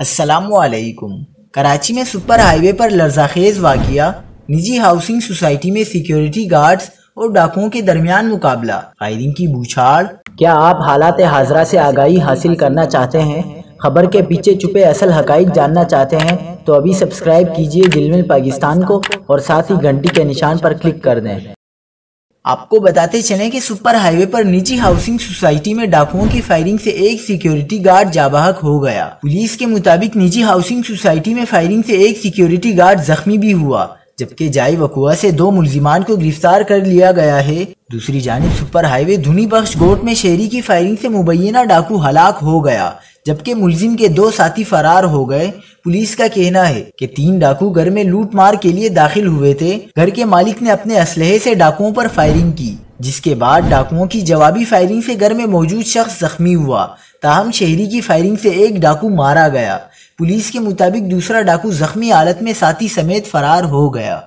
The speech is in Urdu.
السلام علیکم۔ کراچی میں سپر ہائی وے پر لرزاخیز واقعہ، نجی ہاؤسنگ سوسائٹی میں سیکیورٹی گارڈز اور ڈاکوؤں کے درمیان مقابلہ، فائرنگ کی بوچھاڑ۔ کیا آپ حالات حاضرہ سے آگاہی حاصل کرنا چاہتے ہیں؟ خبر کے پیچھے چھپے اصل حقائق جاننا چاہتے ہیں تو ابھی سبسکرائب کیجئے دل مل پاکستان کو اور ساتھ ہی گھنٹی کے نشان پر کلک کر دیں۔ آپ کو بتاتے چلیں کہ سپر ہائی وے پر نجی ہاؤسنگ سوسائٹی میں ڈاکوؤں کی فائرنگ سے ایک سیکیورٹی گارڈ جاں بحق ہو گیا۔ پولیس کے مطابق نجی ہاؤسنگ سوسائٹی میں فائرنگ سے ایک سیکیورٹی گارڈ زخمی بھی ہوا، جبکہ جائے وقوع سے 2 ملزمان کو گرفتار کر لیا گیا ہے۔ دوسری جانب سپر ہائی وے دھنی بخش گوٹ میں شہری کی فائرنگ سے مبینہ ڈاکو ہلاک ہو گیا، جبکہ ملزم کے 2 ساتھی فرار ہو گئے۔ پولیس کا کہنا ہے کہ 3 ڈاکو گھر میں لوٹ مار کے لیے داخل ہوئے تھے۔ گھر کے مالک نے اپنے اسلحے سے ڈاکوؤں پر فائرنگ کی، جس کے بعد ڈاکوؤں کی جوابی فائرنگ سے گھر میں موجود شخص زخمی ہوا، تاہم شہری کی فائرنگ سے ایک ڈاکو مارا گیا۔ پولیس کے مطابق دوسرا ڈاکو زخمی حالت میں ساتھی سمیت فرار ہو گیا۔